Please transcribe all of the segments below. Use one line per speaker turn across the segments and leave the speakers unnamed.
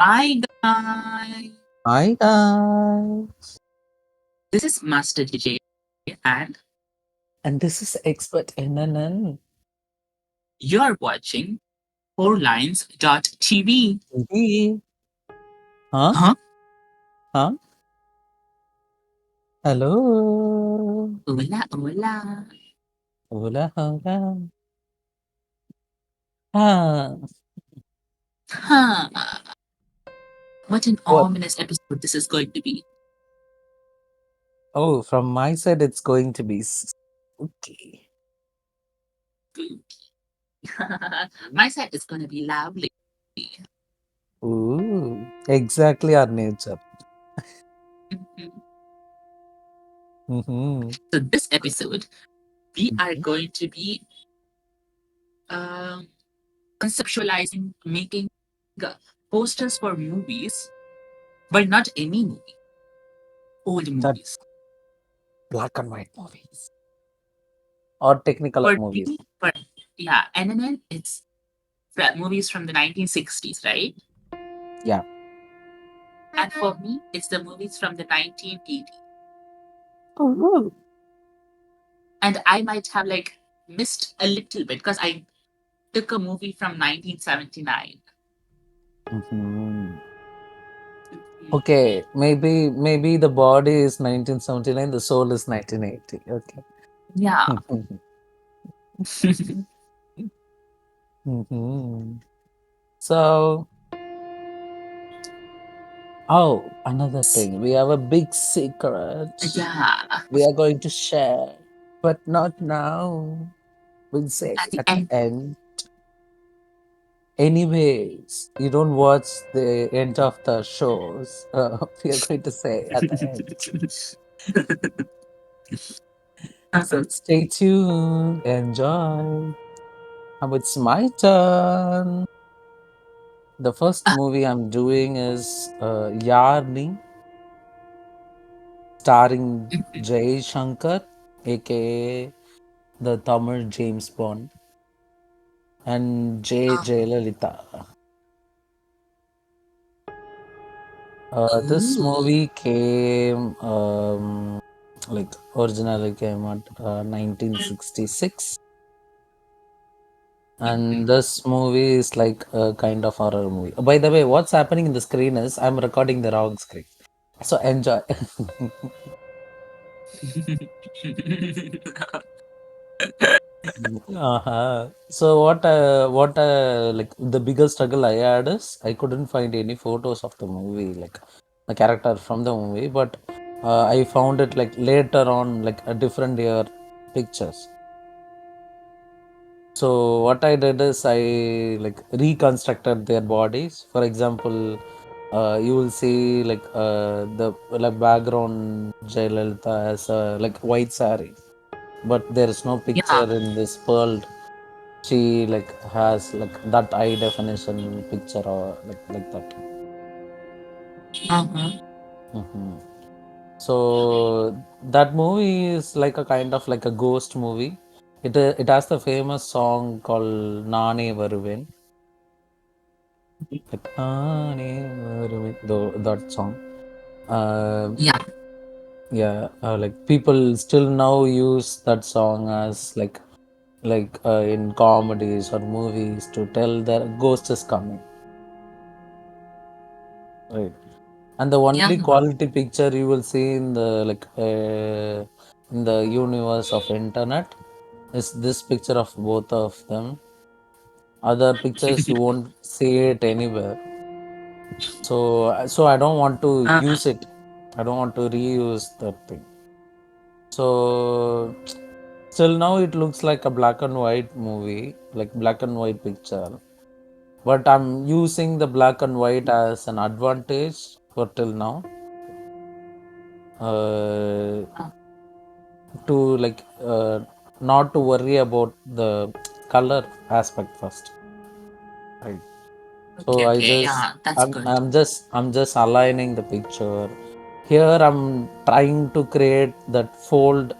Hi guys,
Hi guys,
this is Master DJ and
and this is Expert NNN
you're watching 4lines.tv.
TV. Huh?
Huh?
Huh? Hello.
Hola, hola.
Hola, hola. Ah,
Huh. What an
what?
ominous episode this is going to be.
Oh, from my side, it's going to be okay.
My side is going to be lovely.
Ooh, exactly our nature.
Mhm.
Mm-hmm.
So, this episode, we are
Mm-hmm.
going to be um, conceptualizing making posters for movies, but not any movie, old
That
movies.
black and white movies or technicolor
For
movies.
me, for yeah, and then it's movies from the 1960s, right?
Yeah.
And for me, it's the movies from the 1980s.
Oh,
And I might have like missed a little bit because I took a movie from 1979.
mm-hmm.
Mhm.
Okay, maybe the body is 1979, the soul is 1980. Okay.
Yeah.
Mhm. So, oh, another thing. We have a big secret
Yeah.
we are going to share, but not now. We'll say
At the
at the
end.
end. Anyways, you don't watch the end of the shows. We are going to say at the end. So stay tuned, enjoy. It's my turn. The first movie I'm doing is Yarni, starring Jay Shankar, aka the Tamil James Bond, and J. Jayalalitha. This
Ooh.
movie came, like, originally came at 1966, and this movie is like a kind of horror movie. By the way, what's happening in the screen is I'm recording the wrong screen. So enjoy. So what like the biggest struggle I had is I couldn't find any photos of the movie, like the character from the movie, but I found it like later on, like a different year pictures. So what I did is I like reconstructed their bodies. For example, you will see like the like background Jayalalitha has a like white saree, but there is no
Yeah.
picture in this pearl. She like has like that high definition picture or like that.
Uh-huh.
Hmm. So that movie is like a kind of like a ghost movie. It has the famous song called Nane Varuven, like Nane Varuven, that song. Uh,
Yeah.
like people still now use that song as like in comedies or movies to tell that ghost is coming, right? And the
Yeah.
only quality picture you will see in the like in the universe of internet is this picture of both of them. Other pictures you won't see it anywhere. So I don't want to
Uh-huh.
use it. I don't want to reuse that thing. So still now it looks like a black and white movie, like black and white picture. But I'm using the black and white as an advantage for till now. Uh, to like not to worry about the color aspect first, right? So
Okay,
I
okay.
just
Yeah, that's good.
I'm just aligning the picture here. I'm trying to create that fold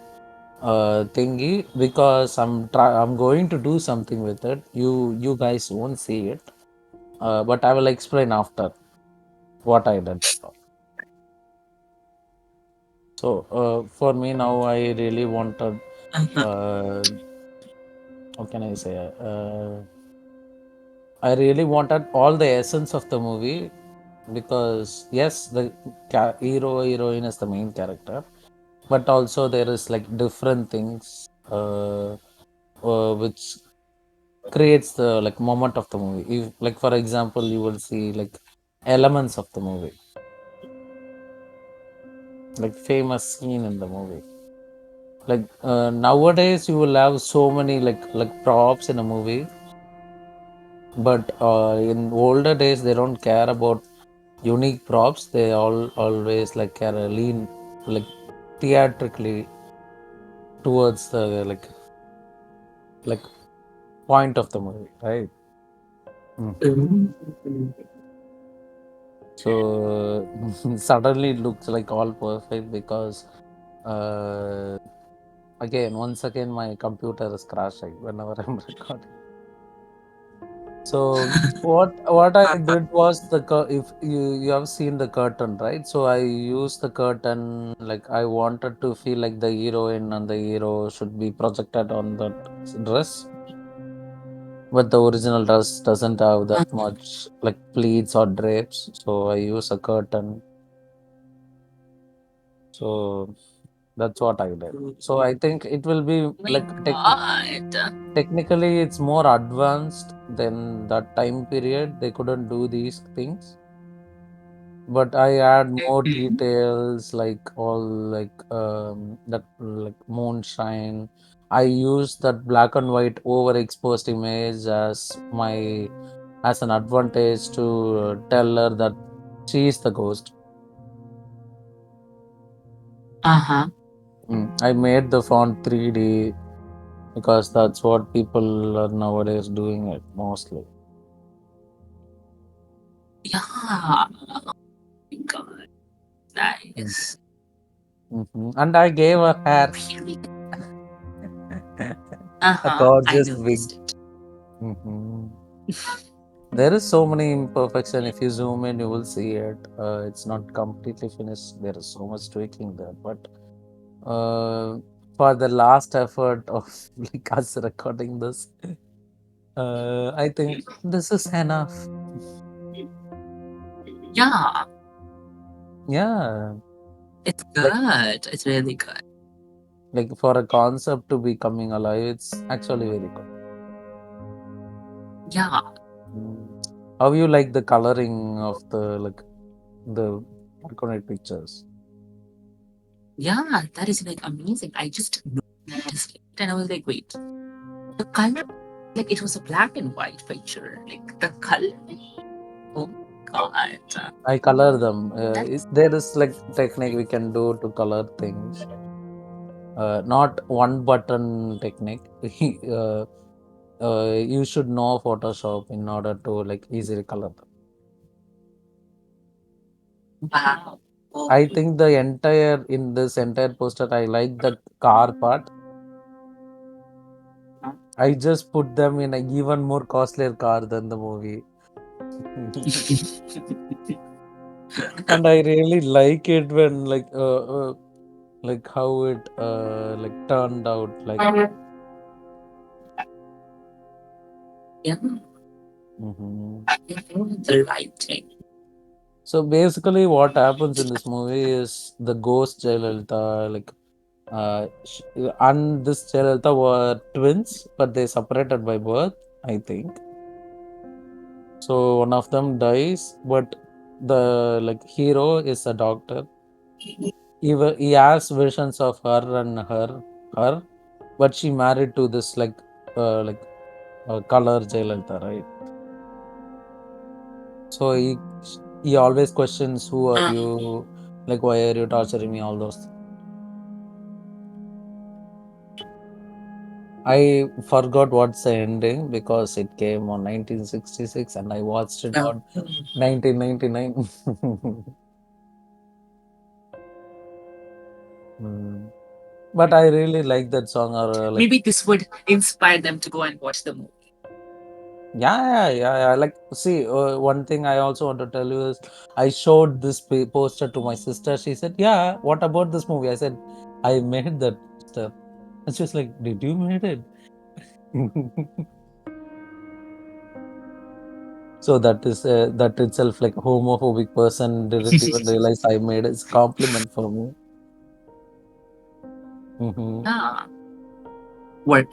thingy because I'm going to do something with it. You guys won't see it, but I will explain after. what I did. So for me now, I really wanted. Uh, how can I say? I really wanted all the essence of the movie because yes, the hero heroine is the main character, but also there is like different things which creates the like moment of the movie. If, like for example, you will see like elements of the movie, like famous scene in the movie. Like nowadays, you will have so many like props in a movie, but in older days they don't care about unique props. They always like care lean like theatrically towards the like point of the movie, right? Mhm. So suddenly it looks like all perfect because uh, again once again my computer is crashing whenever I'm recording. So what I did was if you have seen the curtain, right? So I used the curtain, like I wanted to feel like the heroine and the hero should be projected on the dress, but the original dress doesn't have that much like pleats or drapes. So I use a curtain. So that's what I did. So I think it will be
My
like
God.
technically it's more advanced than that time period. They couldn't do these things, but I add more
Mhm.
details like all like that like moonshine. I use that black and white overexposed image as an advantage to tell her that she is the ghost.
Uh-huh.
I made the font 3D because that's what people are nowadays doing it mostly.
Yeah. Oh my God.
Mm.
Nice.
And I gave her hair
Really?
a
Uh-huh. I
gorgeous wig.
noticed it.
Mhm. There is so many imperfection. If you zoom in, you will see it. It's not completely finished. There is so much tweaking there. But for the last effort of like us recording this, I think this is enough.
Yeah.
Yeah,
It's
like
good. It's really good.
for a concept to be coming alive, it's actually very good.
Yeah.
Mm. How you like the coloring of the iconic pictures?
Yeah. That is like amazing. I just noticed it and I was like, wait, the color, like it was a black and white picture. Like the color. Oh my God.
I color them.
That's
There is like technique we can do to color things. Not one button technique. uh, you should know Photoshop in order to like easily color them.
wow. Oh,
I think the entire in this entire poster, I like the car part. I just put them in an even more costlier car than the movie. And I really like it when like how it like turned out like.
yeah.
Mhm.
The lighting.
So basically, what happens in this movie is the ghost Jayalalitha, like, and this Jayalalitha were twins, but they separated by birth, I think. So one of them dies, but the like hero is a doctor. He has visions of her, but she married to this like color Jayalalitha, right? So he always questions, "Who are
Uh,
you? Like, why are you torturing me?" All those. I forgot what's the ending because it came on 1966 and I watched it
no.
on 1999. Mm. But I really like that song. Or
Maybe this would inspire them to go and watch the movie.
Yeah. Like, see, one thing I also want to tell you is I showed this poster to my sister. She said, "Yeah, what about this movie?" I said, "I made that poster." And she was like, "Did you made it?" So that is that itself, like, a homophobic person didn't even realize I made it. It's a compliment for me. Mm-hmm.
Yeah. Work.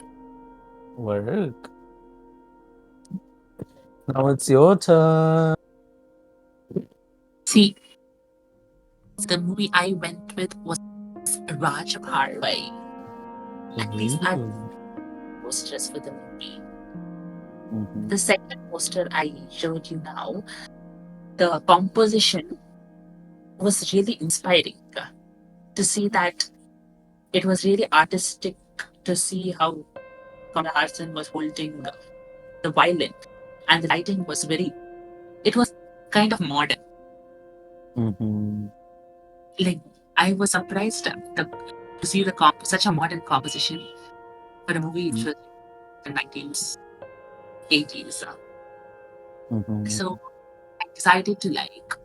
Work. Now it's your turn.
See, the movie I went with was Raj Bharwai. And these are
Ooh.
posters for the movie.
Mhm,
The second poster I showed you now, the composition was really inspiring to see that it was really artistic to see how Kamala Harrison was holding the violin and the lighting was it was kind of modern.
mhm,
Like, I was surprised to see such a modern composition for a movie which was in 1980s.
mhm,
So I decided to like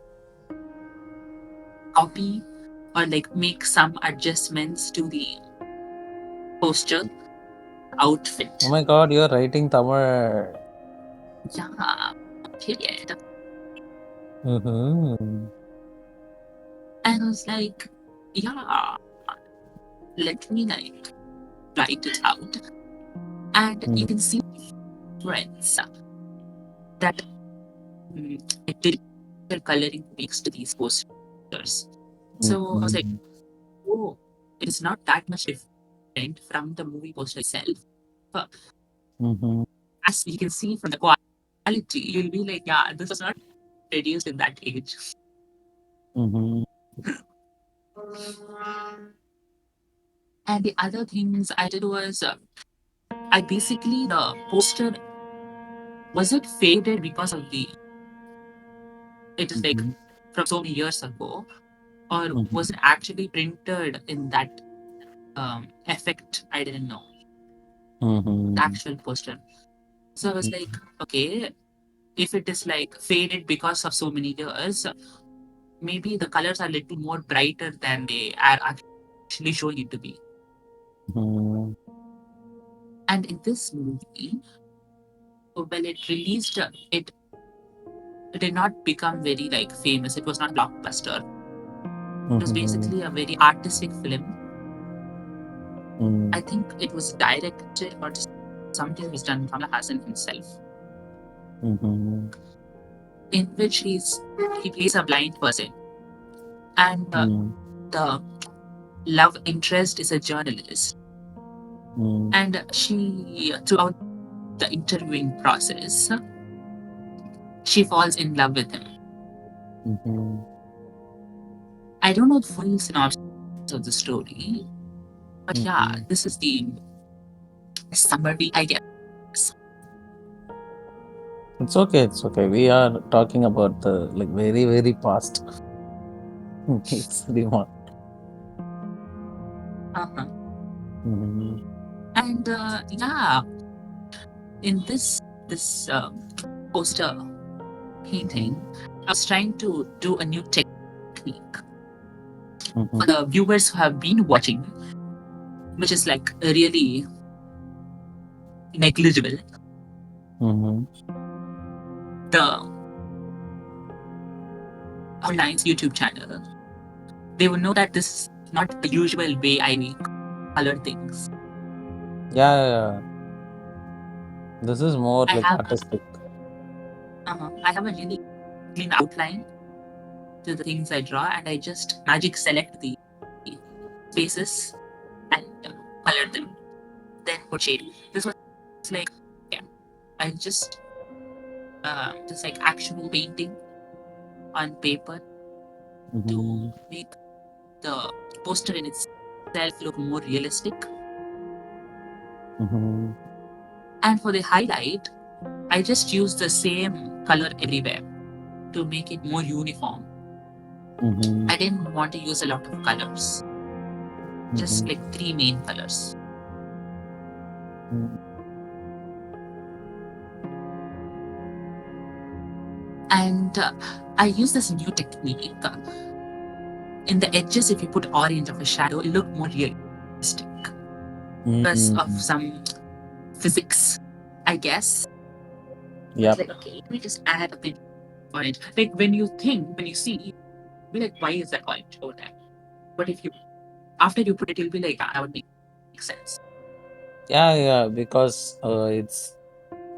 copy or like make some adjustments to the poster
Oh
outfit.
my God, you're writing Tamil.
Yeah, period.
Mhm,
And I was like, yeah, let me like write it out. And you
mhm,
can see friends that digital coloring makes to these posters. So I was like,
mhm,
oh, it is not that much different from the movie poster itself. But
mhm,
as you can see from the quality, you'll be like, yeah, this was not produced in that age.
mhm,
And the other things I did was I basically the poster was it faded because of the it is like
mhm,
from so many years ago, or
mhm,
was it actually printed in that effect? I didn't know the
mhm,
actual poster. So I was like, okay, if it is like faded because of so many years, maybe the colors are a little more brighter than they are actually showing it to be.
mhm,
And in this movie, when it released, it did not become very like famous. It was not a blockbuster. It was
mhm,
basically a very artistic film.
mhm,
I think it was directed or something was done from Hassan himself,
mhm,
in which he plays a blind person, and
mhm,
the love interest is a journalist,
mhm,
and she throughout the interviewing process, she falls in love with him.
mhm.
I don't know the full synopsis of the story, but yeah,
Mhm.
this is the summary, I guess.
It's okay. It's okay. We are talking about the, like, very very past. It's the one.
Uh-huh.
Mhm,
And yeah, in this poster
mhm,
painting, I was trying to do a new technique
mhm,
for the viewers who have been watching, which is like really negligible.
mhm,
The online's YouTube channel, they will know that this is not the usual way I color things.
yeah. This is more
I
like
have
artistic.
I have a really clean outline to the things I draw, and I just magic select the spaces and color them, then put shade. This was like, yeah, I just like actual painting on paper to
Mhm,
make the poster in itself look more realistic.
mhm,
And for the highlight, I just use the same color everywhere to make it more uniform.
mhm,
I didn't want to use a lot of colors, just
mhm,
like three main colors.
mhm.
And I use this new technique. In the edges, if you put orange of a shadow, it look more realistic because of
Mm.
some physics, I guess. I was
Yep.
like, okay, let me just add a bit of orange. Like when you think, when you see, you'll be like, why is that orange over there? But if you, after you put it, you'll be like, ah, that would make sense.
Yeah, yeah, because it's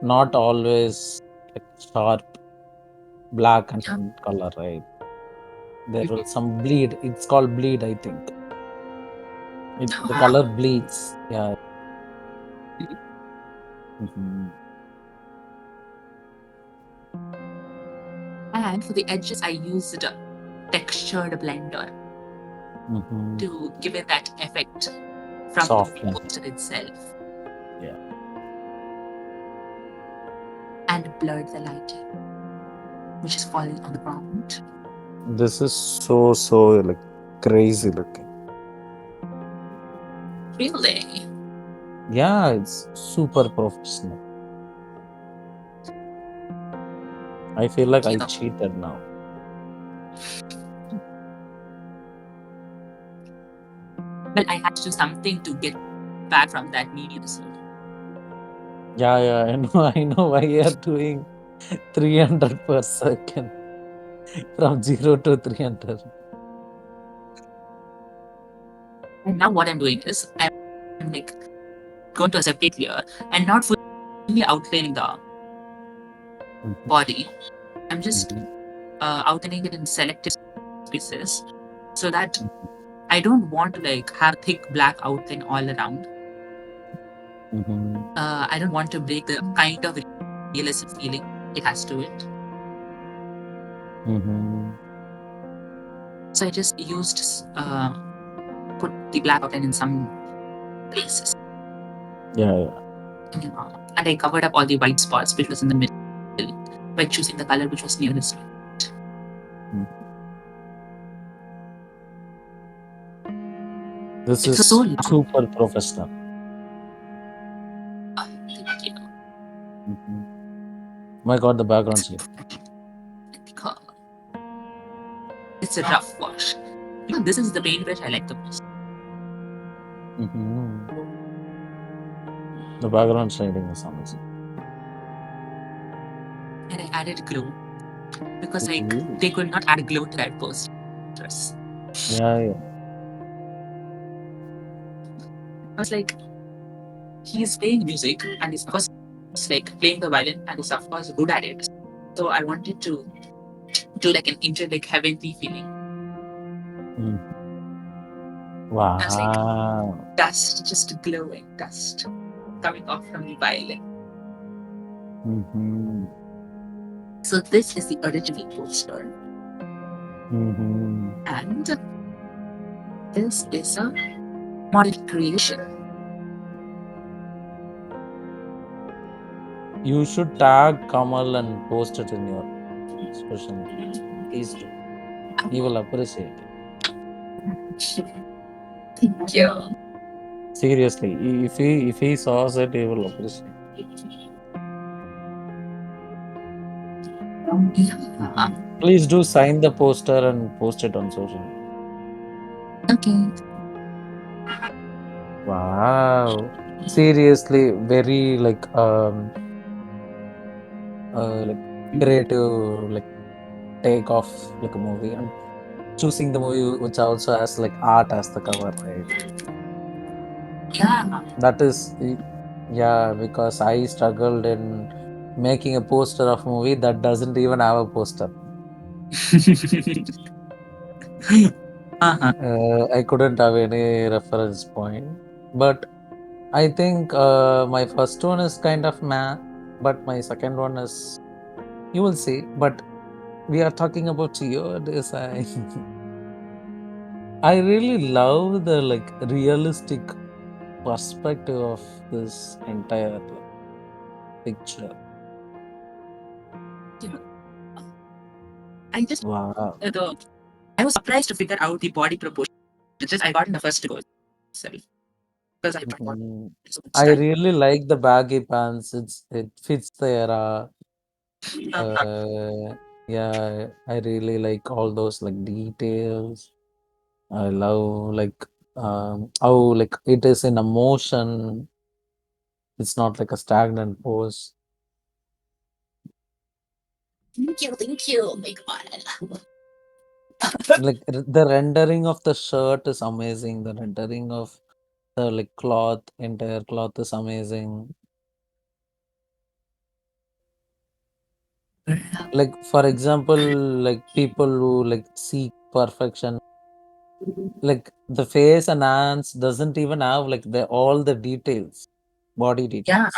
not always like sharp black
Yeah.
and color, right? There will some bleed. It's called bleed, I think. The color bleeds. Yeah. Hmm.
And for the edges, I used a textured blender
Hmm.
to give it that effect from the
Softness.
poster itself
Yeah.
and blurred the light which is falling on the ground.
This is so like crazy looking.
Really?
Yeah, it's super professional. I feel like I
Yeah.
cheated now.
Well, I had to do something to get back from that media result.
Yeah, yeah, I know, I know why you are doing 300 per second from 0 to 300.
And now what I'm doing is I'm like going to a separate layer and not fully outlining the
Mhm,
body. I'm just
mhm,
outlining it in selected spaces so that
mhm,
I don't want to like have thick black outline all around.
mhm,
I don't want to break the kind of realism feeling it has to it.
mhm.
So I just used put the black outline in some places.
Yeah, yeah.
And I covered up all the white spots which was in the middle by choosing the color which was nearest.
Mm. This
It was so
is
long.
super professional.
Thank you.
Mhm. My God, the background shade.
Because it's a rough wash. This is the paintbrush I like the most.
Mhm. The background shading is amazing.
And I added glow because like
Ooh.
they could not add glow to that posters.
Yeah, yeah.
I was like, he's playing music and he's of course like playing the violin and he's of course good at it. So I wanted to do like an intro like heavenly feeling.
Mm.
I was like
Wow.
dust, just glowing dust coming off from the violin.
Mhm,
So this is the original poster,
mhm.
and this is a model creation.
You should tag Kamal and post it in your social media. Please do. He will appreciate it.
Thank you.
Seriously, if he saws it, he will appreciate.
Yeah.
Mhm. Please do sign the poster and post it on social media.
Okay.
Wow. Seriously, very like creative like take off like a movie and choosing the movie which also has like art as the cover, right?
Yeah.
That is yeah, because I struggled in making a poster of movie that doesn't even have a poster.
Uh-huh.
I couldn't have any reference point. But I think my first one is kind of meh, but my second one is you will see. But we are talking about your design. I really love the like realistic perspective of this entire like, picture.
I just
Wow.
the I was surprised to figure out the body proportion. Just I got in the first go itself because I thought
Mhm.
it's so much
I
style.
really like the baggy pants. It fits the era.
Uh-huh.
Uh, Yeah, I really like all those like details. I love like how like it is in a motion. It's not like a stagnant pose.
Thank you. Oh my god.
Like the rendering of the shirt is amazing. The rendering of the like cloth, entire cloth is amazing. Like for example, like people who like seek perfection, like the face and hands doesn't even have like the all the details, body
Yeah.
details,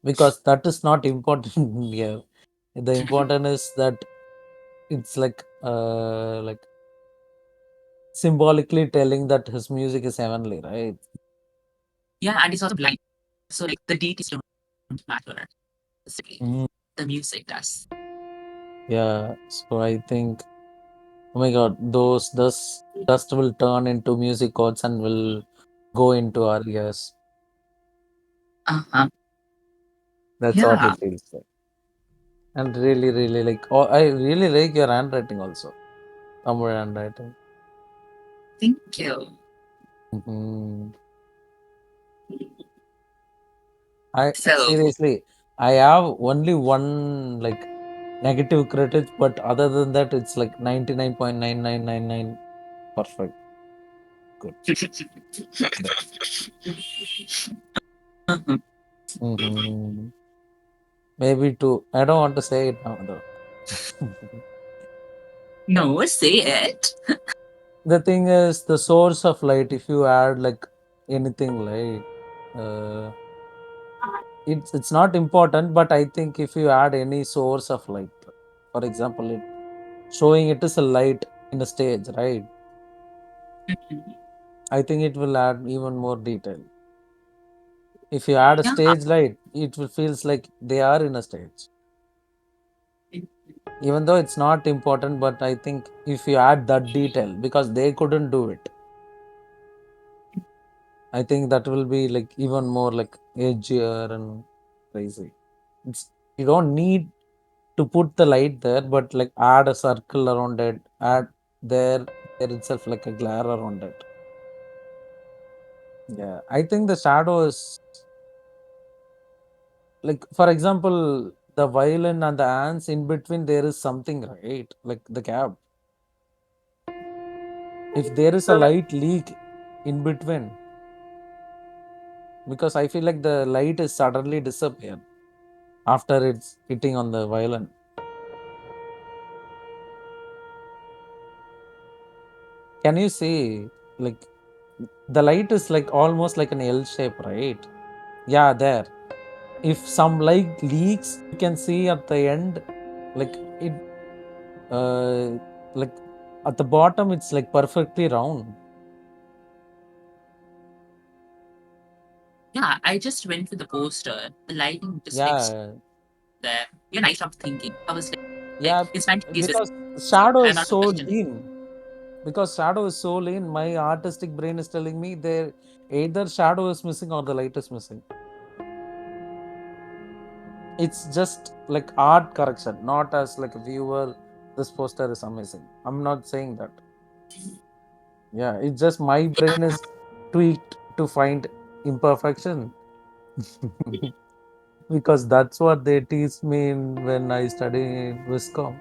because that is not important here. The important is that it's like symbolically telling that his music is heavenly, right?
Yeah, and it's also blind. So like the details don't matter. Basically,
Mm.
the music does.
Yeah, so I think, oh my god, those dust will turn into music chords and will go into our ears.
Uh-huh.
That's what
Yeah.
it feels like. And really, really like, oh, I really like your handwriting also. Tamil handwriting.
Thank you.
Mhm. I
So
seriously, I have only one like negative critic, but other than that, it's like 99.9999 perfect. Good. Yeah. Mhm. Maybe two. I don't want to say it now though.
no, say it.
The thing is, the source of light, if you add like anything light, uh, it's not important, but I think if you add any source of light, for example, it showing it is a light in a stage, right? I think it will add even more detail. If you add a
Yeah.
stage light, it will feels like they are in a stage. Even though it's not important, but I think if you add that detail, because they couldn't do it, I think that will be like even more like edgier and crazy. It's you don't need to put the light there, but like add a circle around it, add there there itself like a glare around it. Yeah, I think the shadow is like, for example, the violin and the ants in between there is something, right? Like the gap. If there is a light leak in between, because I feel like the light is suddenly disappear after it's hitting on the violin. Can you see like the light is like almost like an L shape, right? Yeah, there. If some light leaks, you can see at the end, like it, uh, like at the bottom, it's like perfectly round.
Yeah, I just went with the poster. The lighting just like
Yeah,
there. Even I stopped thinking. I was like
yeah,
it's 90 pieces.
because shadow
I'm
is
not
so
questioning.
lean. Because shadow is so lean, my artistic brain is telling me there either shadow is missing or the light is missing. It's just like art correction, not as like a viewer. This poster is amazing. I'm not saying that. Yeah, it's just my brain is tweaked to find imperfection. Because that's what they teach me when I study in Viscom.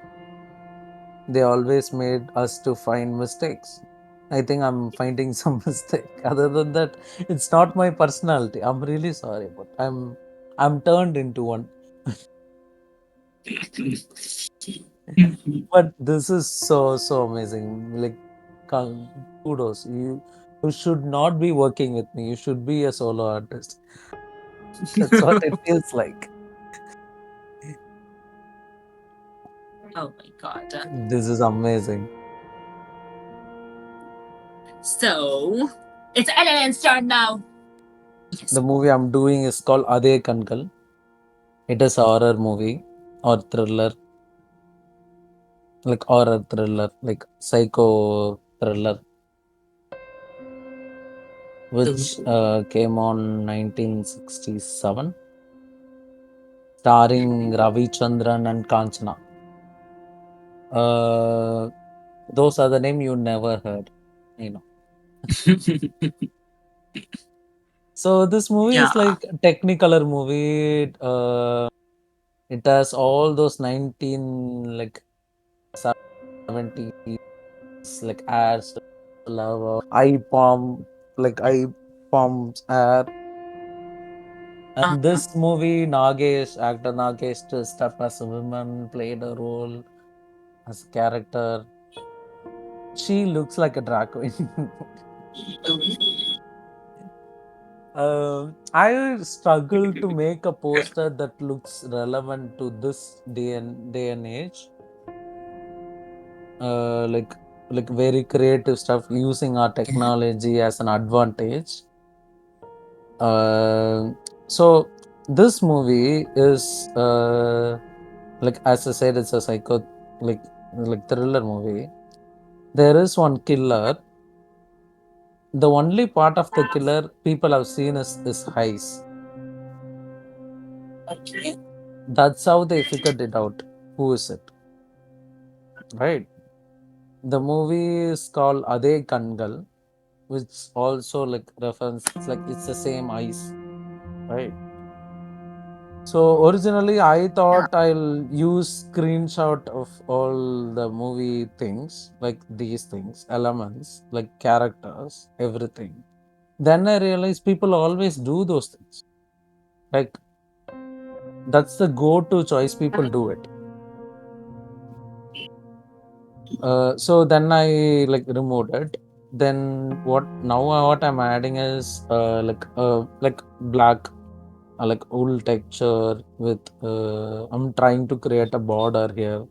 They always made us to find mistakes. I think I'm finding some mistake. Other than that, it's not my personality. I'm really sorry, but I'm turned into one.
Mhm.
But this is so amazing. Like kudos. You should not be working with me. You should be a solo artist. That's what it feels like.
Oh my god.
This is amazing.
So it's Ellen's turn now. Yes.
The movie I'm doing is called Ade Kankal. It is a horror movie or thriller, like horror thriller, like psycho thriller, which
Ooh.
came on 1967, starring Ravi Chandran and Kanchana. Uh, those are the name you never heard, you know. So this movie is
Yeah.
like a Technicolor movie. It has all those 19 like 70s like ads, love, eye palm, like eye palms hair. And
Uh-huh.
this movie, Nagesh, actor Nagesh, dressed up as a woman, played a role as a character. She looks like a drag queen. I struggle to make a poster that looks relevant to this day and age. Like very creative stuff using our technology as an advantage. Uh, so this movie is like as I said, it's a like thriller movie. There is one killer. The only part of the killer people have seen is his eyes.
Okay.
That's how they figured it out. Who is it? Right. The movie is called Ade Kangal, which also like reference. It's like it's the same eyes, right? So originally, I
Yeah.
thought I'll use screenshot of all the movie things, like these things, elements, like characters, everything. Then I realized people always do those things. Like that's the go-to choice. People do it. So then I like removed it. Then what? Now what I'm adding is like black, like wool texture with. I'm trying to create a border here.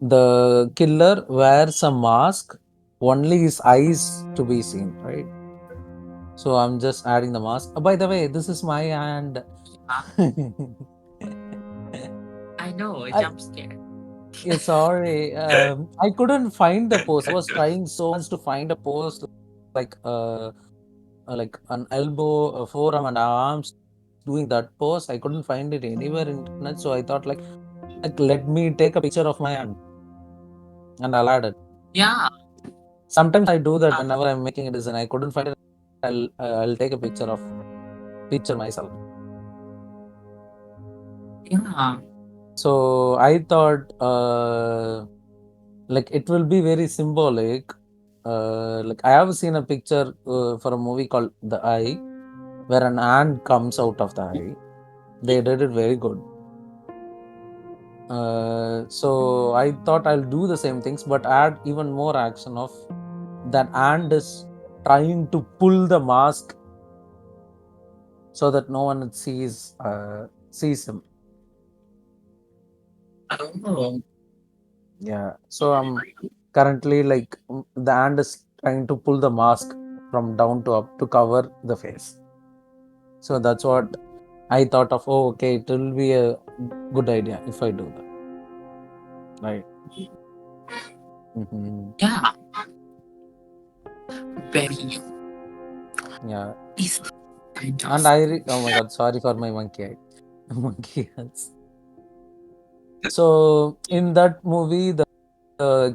The killer wears a mask, only his eyes to be seen, right? So I'm just adding the mask. By the way, this is my hand.
Uh, I know, a
I
jump scare.
yeah, sorry. I couldn't find the pose. I was trying so much to find a pose like like an elbow, a forearm, and arms doing that pose. I couldn't find it anywhere in internet, so I thought like let me take a picture of my hand and I'll add it.
Yeah.
Sometimes I do that
Uh,
whenever I'm making a design. I couldn't find it. I'll take a picture myself.
yeah.
So I thought like it will be very symbolic. Like I have seen a picture for a movie called The Eye, where an ant comes out of the eye. They did it very good. So I thought I'll do the same things, but add even more action of that ant is trying to pull the mask so that no one sees him.
Oh.
Yeah. So I'm currently like the ant is trying to pull the mask from down to up to cover the face. So that's what I thought of. Oh, okay, it will be a good idea if I do that. Right. Hmm.
Yeah. Very
Yeah.
easy kind
And
of.
oh my god, sorry for my monkey eye. Monkey eyes. So in that movie, the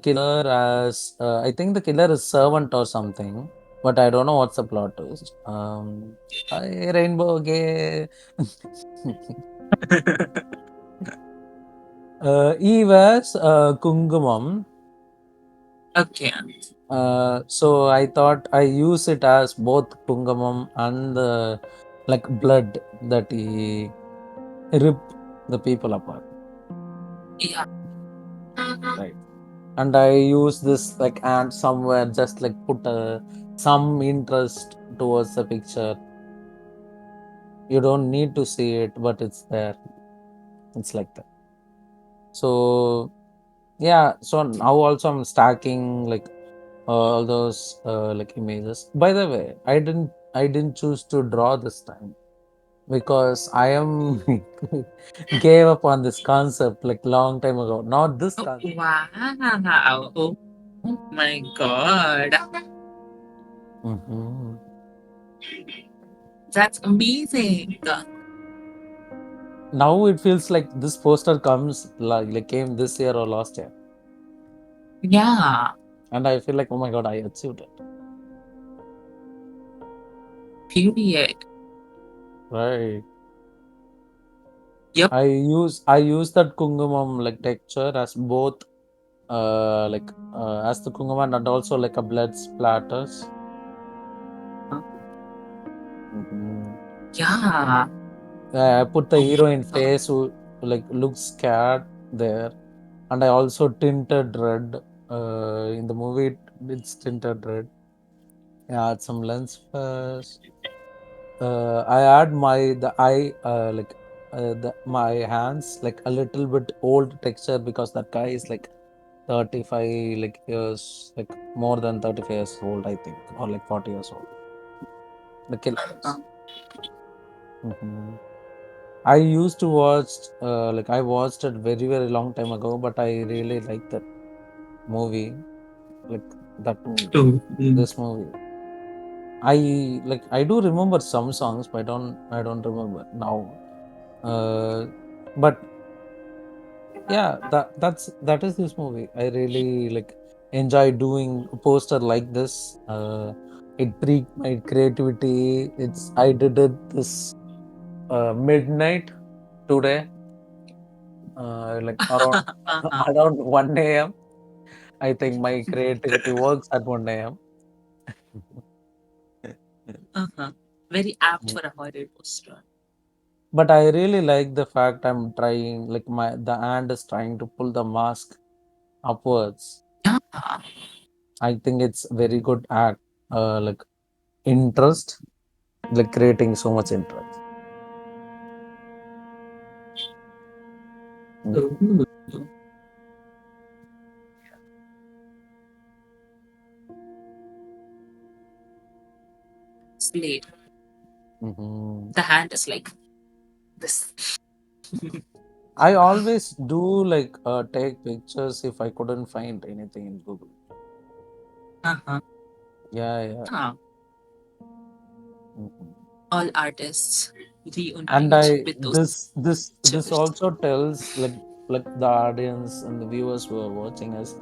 killer as I think the killer is servant or something, but I don't know what's the plot twist. Hi, Rainbow Gay. He wears kungumam.
Okay.
So I thought I use it as both kungumam and the like blood that he rip the people apart,
Yeah.
right? And I use this like and somewhere just like put some interest towards the picture. You don't need to see it, but it's there. It's like that. So yeah. So now also I'm stacking like all those like images. By the way, I didn't choose to draw this time because I am gave up on this concept like long time ago. Not this
Oh,
concept.
wow. Oh my god.
Mhm.
That's amazing.
Now it feels like this poster comes like came this year or last year.
Yeah,
And I feel like, oh my god, I achieved it.
period.
Right.
Yep.
I use that kungumam like texture as both as the kungumam and also like a blood splatters. Mhm.
Yeah.
I put the
Oh my
heroine
god.
face who like looks scared there, and I also tinted red. In the movie, it's tinted red. I add some lens flares. I add the eye my hands like a little bit old texture because that guy is like 35 like years like more than 35 years old I think, or like 40 years old. The killer
Uh,
is. I used to watch I watched it very very long time ago, but I really like that movie, like that movie,
oh,
this movie. I do remember some songs, but I don't remember now. But yeah, that is this movie. I really like enjoy doing a poster like this. It piqued my creativity. I did it this midnight today, like around
uh-huh.
around 1 a.m. I think my creativity works at 1 a.m.
Uh-huh. Very apt for a horror poster.
But I really like the fact I'm trying, like the hand is trying to pull the mask upwards.
Yeah.
I think it's very good act, like interest, like creating so much interest. Mhm.
Oh, slate.
Mhm.
The hand is like this.
I always do take pictures if I couldn't find anything in Google.
Uh-huh.
Yeah, yeah.
Yeah.
Mhm.
All artists
And
reunite
I
with those
this
pictures.
also tells like the audience and the viewers who are watching us,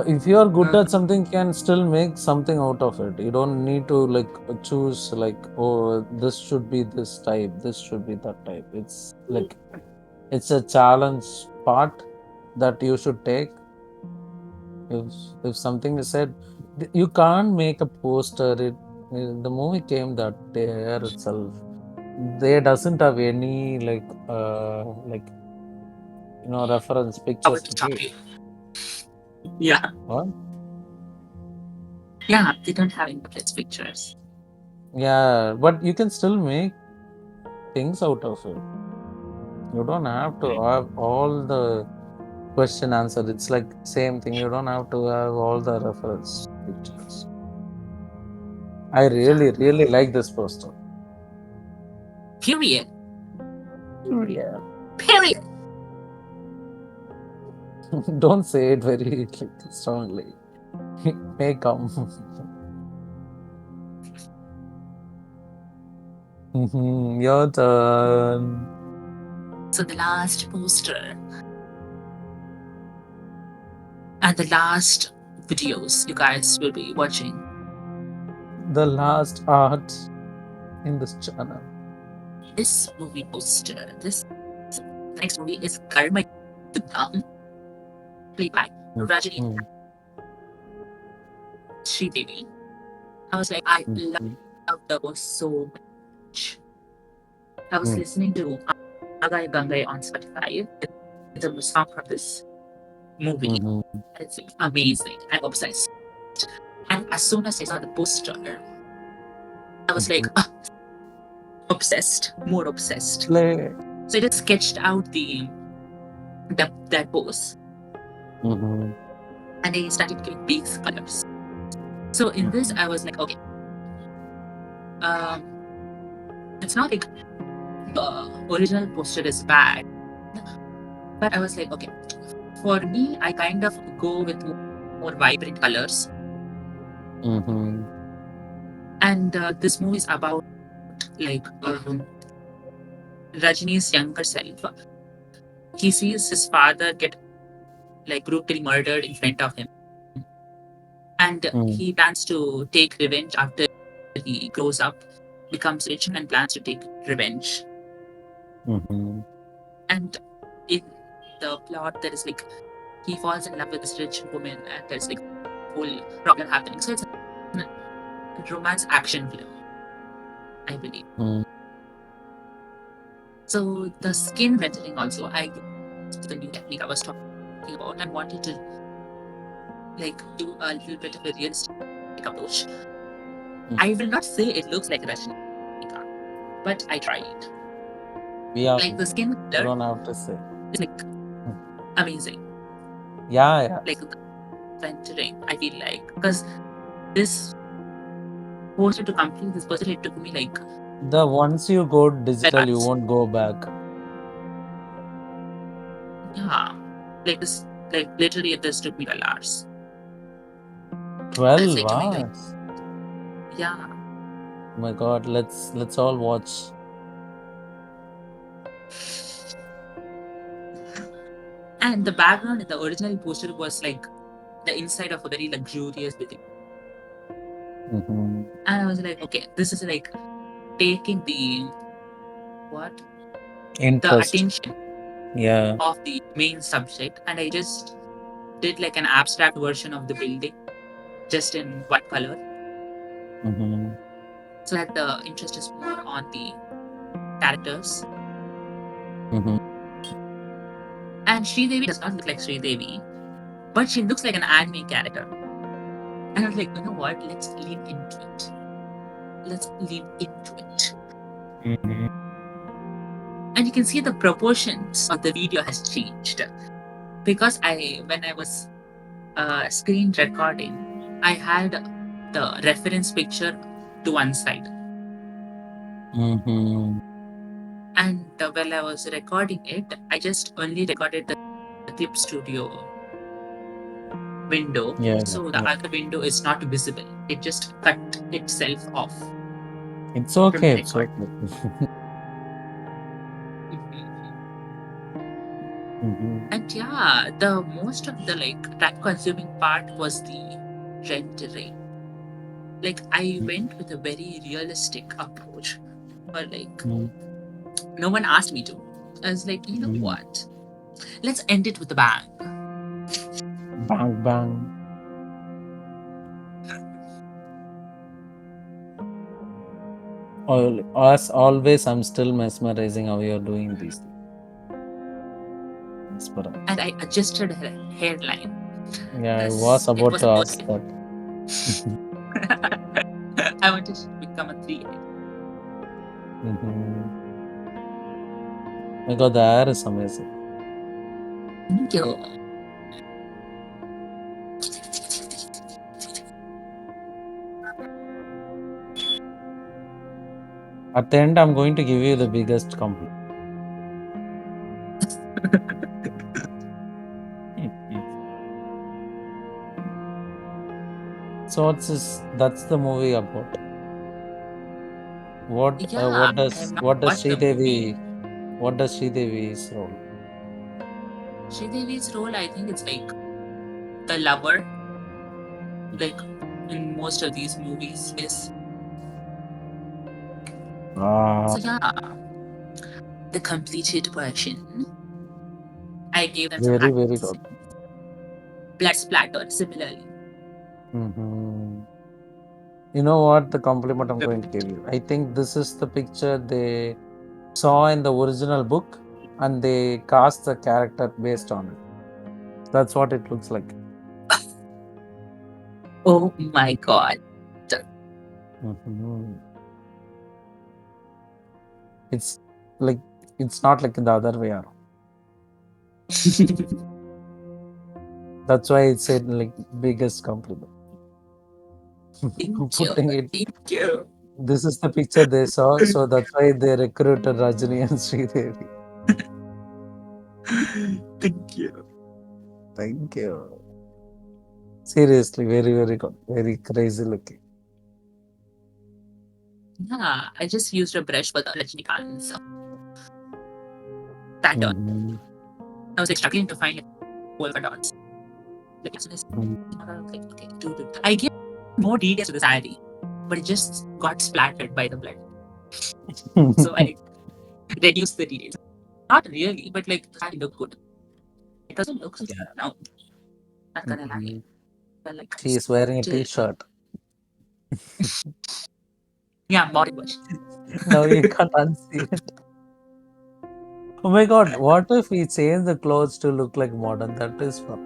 if you are good
Uh,
at something, you can still make something out of it. You don't need to choose oh, this should be this type, this should be that type. It's a challenge part that you should take. If something is said, you can't make a poster. The movie came that year itself. There doesn't have any reference
I
pictures
will
to
stop
give.
you. Yeah.
What?
Yeah, they don't have inputs pictures.
Yeah, but you can still make things out of it. You don't have to have all the question answered. It's like same thing. You don't have to have all the reference pictures. I
Yeah.
really, really like this poster.
Period.
Yeah.
Period.
Don't say it very strongly. It may come. Your turn.
So the last poster and the last videos you guys will be watching.
The last art in this channel.
This movie poster. This next movie is Karma Yuddham, played by Rajini
Mhm,
Sridevi. I was like, I
mhm,
love the post so much. I was
mhm,
listening to Agai Gangai on Spotify. It's a song from this movie.
mhm,
It's like amazing. I'm obsessed. And as soon as I saw the poster, I was like,
mhm.
ah, obsessed, more obsessed.
Play.
So I just sketched out that pose
Mhm,
and I started giving base colors. So in this,
mhm,
I was like, okay, um, it's not like the original poster is bad, but I was like, okay, for me, I kind of go with more vibrant colors.
mhm,
And this movie is about like Rajini's younger self. He sees his father get like brutally murdered in front of him, and
Mm.
he plans to take revenge after he grows up, becomes rich, and plans to take revenge.
Mm-hmm.
And in the plot, there is like he falls in love with this rich woman, and there's like whole problem happening. So it's a romance action film, I believe.
Mm.
So the skin rendering also, I used the new technique I was talking about and wanted to like do a little bit of a realistic approach.
Mm.
I will not say it looks like Rajnika, but I tried.
Yeah,
Like the skin
you
color
don't have to say.
is like
Mm.
amazing.
Yeah, yeah.
Like the rendering, I feel like because this posted to complete this puzzle, it took me like
The once you go digital, you
months.
won't go back.
Yeah, like this, like literally, this took me 12 hours. That's
12
like to make like
hours.
yeah.
Oh my God, let's all watch.
And the background in the original poster was like the inside of a very luxurious building,
Mm-hmm.
and I was like, okay, this is like taking the what the
Interest.
attention
Yeah.
of the main subject, and I just did like an abstract version of the building just in white color
Mm-hmm.
so that the interest is more on the characters.
Mm-hmm.
And Sridevi does not look like Sridevi, but she looks like an anime character. And I was like, you know what? Let's lean into it. Let's lean into it.
Mm-hmm.
And you can see the proportions of the video has changed because when I was screen recording, I had the reference picture to one side,
Mm-hmm.
and while I was recording it, I just only recorded the clip studio window,
Yeah, yeah,
so the
yeah.
other window is not visible. It just cut itself off
It's
from the
okay. It's
record.
okay.
Mhm.
Mm-hmm.
And yeah, the most of the like time consuming part was the rendering. Like I went with a very realistic approach, but like
Mm-hmm.
no one asked me to. I was like, you know
Mm-hmm.
what? Let's end it with a bang.
Bang, bang. As always, I'm still mesmerizing how you're doing these things.
And
Mesmerized.
I adjusted her hairline
Yeah, I was
because it
about
was
to
a
ask
birthday.
that.
I wanted to become a three.
Mm-hmm. My God, the hair is amazing.
Thank you.
At the end, I'm going to give you the biggest compliment. Mhm. So what's this? That's the movie about.
Yeah, I have not
What does
watched the movie.
Sridevi's role?
Sridevi's role, I think it's like the lover, like in most of these movies, is.
Ah,
So yeah, the completed version. I gave them some
very, very
acting
good.
blood splatter similarly.
Hmm. You know what? The compliment I'm going to give you. I think this is the picture they saw in the original book, and they cast the character based on it. That's what it looks like.
Oh my god.
Mhm. It's like it's not like the other way around. That's why it's said like biggest compliment.
Thank you.
Putting it,
Thank you.
this is the picture they saw, so that's why they recruited Rajini and Sridevi.
Thank you.
Thank you. Seriously, very, very good. Very crazy looking.
Yeah, I just used a brush for the Rajnikant's pattern.
Mhm.
I was like struggling to find it. polka dots. Like as soon as
Mhm.
I was like, okay, do. I gave more details to the saree, but it just got splattered by the blood. So I reduced the details. Not really, but like the saree looked good. It doesn't look so
Yeah.
now. Not gonna lie.
Mhm.
But like
She is wearing a
still,
t-shirt.
yeah, modern version.
Now you can't unsee it. Oh my god, what if we change the clothes to look like modern? That is fun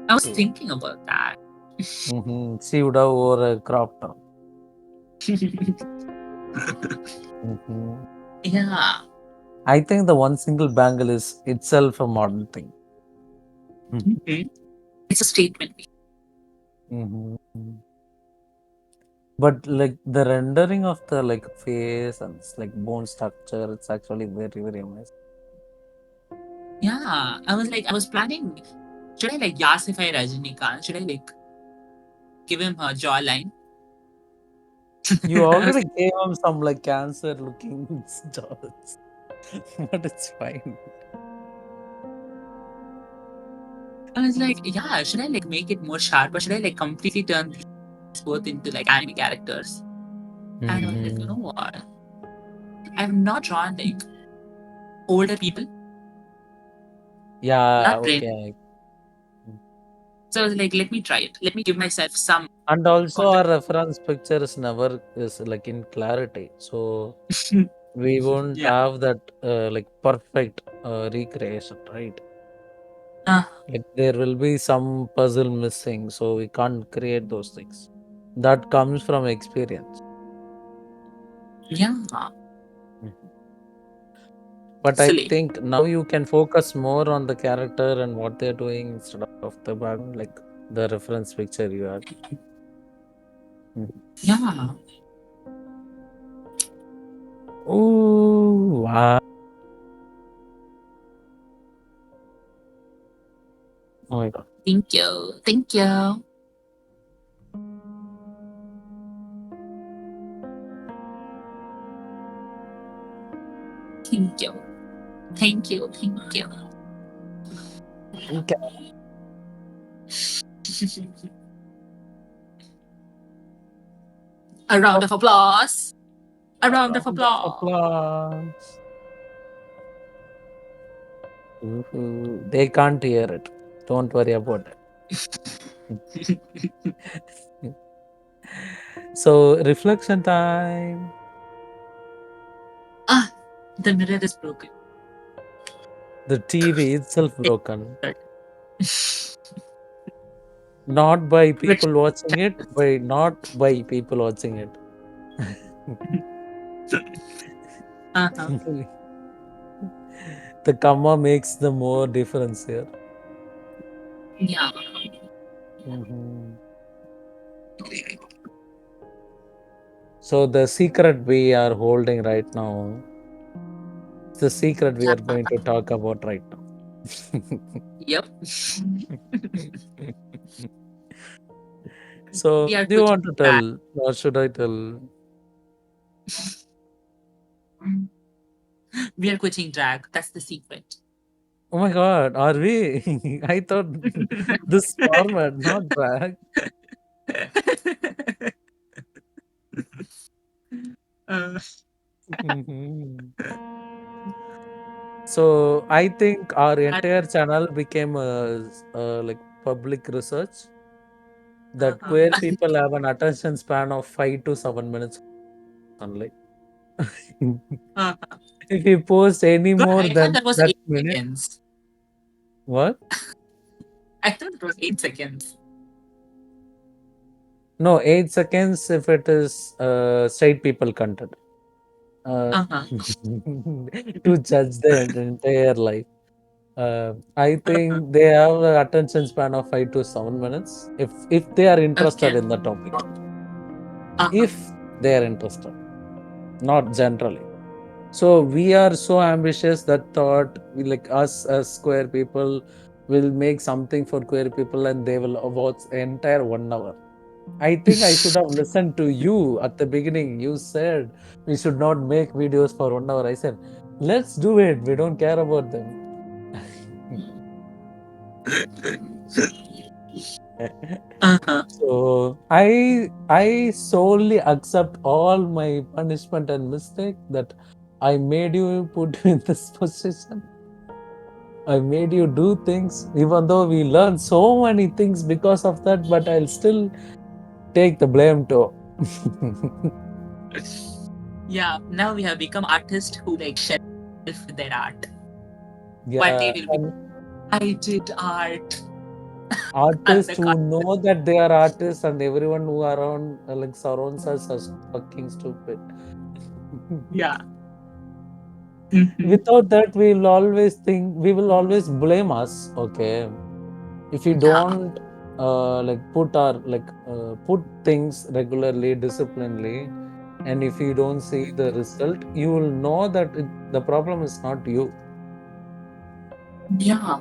I was
too.
thinking about that.
She would have wore a crop top. Mhm.
Yeah.
I think the one single bangle is itself a modern thing.
Mhm. It's a statement.
Mhm. But like the rendering of the like face and like bone structure, it's actually very amazing.
Yeah. I was planning, should I like Yasify Rajinikanth? Should I like give him a jawline?
You
I was
already
like,
gave him some like cancer looking jaws, but it's fine.
yeah, should I like make it more sharp or should I like completely turn these both into like anime characters? And I was like, you know
Mhm.
what? I've not drawn like older people,
Yeah,
not brain.
okay.
So I was like, let me try it. Let me give myself some
And also our
confidence.
reference picture is never is like in clarity. So we won't
Yeah.
have that like perfect recreation, right?
Uh,
Like there will be some puzzle missing, so we can't create those things. That comes from experience.
yeah.
Mhm. But I
Silly.
think now you can focus more on the character and what they're doing instead of the background, like the reference picture you had. Mhm.
Yeah.
Oh, wow. Oh my god.
Thank you. Thank you. Thank you. Thank you. Thank you.
Okay.
A round of applause. A
A
round of
round of
applause.
applause. Woohoo. They can't hear it. Don't worry about it. So, reflection time.
Ah, the mirror is broken.
The TV itself
It's
broken.
hurt.
Not by
Which
people watching it, by not by people watching it.
uh-huh.
The comma makes the more difference here.
Yeah.
Mhm. So the secret we are holding right now, the secret we are going to talk about right now.
Yep.
So,
We are
do you
quitting
want to
drag.
tell, or should I tell?
We are quitting drag. That's the secret.
Oh my God, are we? I thought this format, not drag.
uh,
Mhm. So I think our
that,
entire channel became like public research that
uh-huh.
queer people have an attention span of 5 to 7 minutes only.
Uh-huh.
If you post any
But
more
I thought
than
that was
that
eight
minute,
seconds.
what?
I thought it was 8 seconds.
No, 8 seconds if it is straight people content. Uh,
Uh-huh.
to judge their entire life. I
Uh-huh.
think they have an attention span of 5 to 7 minutes if they are interested
Okay.
in the topic.
Uh-huh.
If they are interested, not generally. So we are so ambitious that thought we like us as queer people will make something for queer people and they will watch entire 1 hour. I think I should have listened to you at the beginning. You said we should not make videos for 1 hour. I said, let's do it. We don't care about them.
Uh-huh.
So I solely accept all my punishment and mistake that I made you put you in this position. I made you do things, even though we learn so many things because of that, but I'll still take the blame too.
Yeah, now we have become artists who like shelf their art. One
Yeah,
day will be
and
I did art and
artists
the
who know that they are artists and everyone who around like surrounds us are fucking stupid.
yeah. Hmm.
Without that, we will always blame us. Okay, if we
Yeah.
don't put things regularly, disciplinedly, and if you don't see the result, you will know that the problem is not you.
Yeah.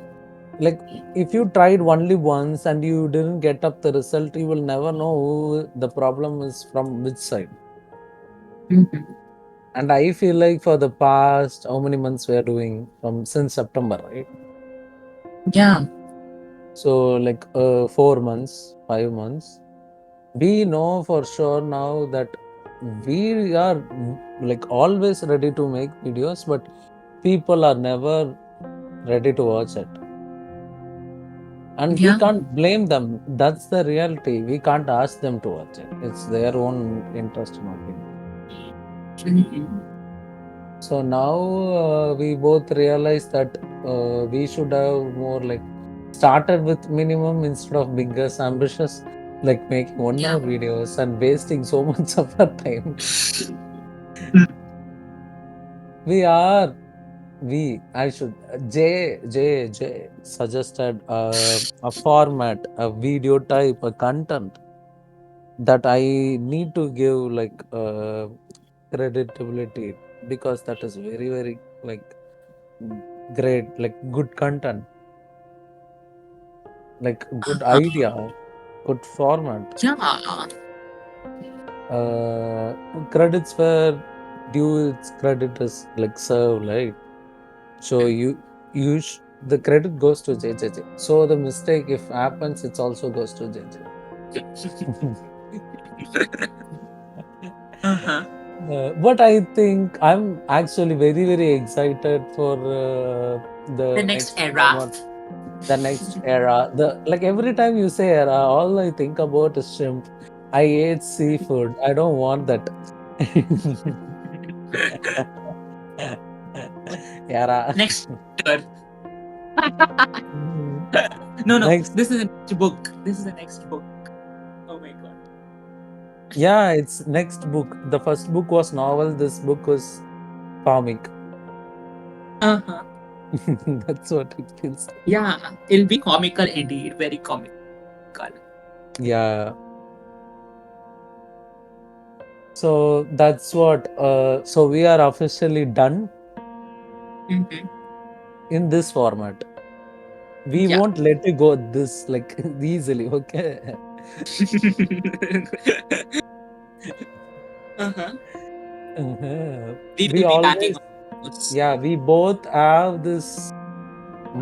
Like if you tried only once and you didn't get up the result, you will never know who the problem is from which side.
Hmm.
And I feel like for the past how many months we are doing from since September, right?
Yeah.
So like 4 months, 5 months, we know for sure now that we are like always ready to make videos, but people are never ready to watch it. And we
Yeah.
can't blame them. That's the reality. We can't ask them to watch it. It's their own interest and opinion.
Hmm.
So now we both realize that we should have more like started with minimum instead of biggest ambitious, like making 1 hour
Yeah.
videos and wasting so much of our time. We are I should J suggested a format, a video type, a content that I need to give like creditability because that is very very like great, like good content, like good
Uh-huh.
idea, good format.
Yeah.
Uh, Credits where due its credit is like served, right? So the credit goes to JJJ. So the mistake if happens, it also goes to JJ.
Uh-huh.
But I think I'm actually very, very excited for
The
the
next
next
era.
format, the next era. The like every time you say era, all I think about is shrimp. I ate seafood. I don't want that. Era.
Next chapter.
Mm.
No, no.
Next,
This is a next book. This is the next book. Oh my god.
yeah, it's next book. The first book was novel. This book was comic.
Uh-huh.
That's what it feels like.
Yeah. It'll be comical indeed. Very comical.
Yeah. So that's what. So we are officially done
Hmm.
in this format. We
Yeah.
won't let you go this like easily. Okay.
Uh-huh.
Uh-huh.
We
We
will be backing
always,
on those.
yeah, we both have this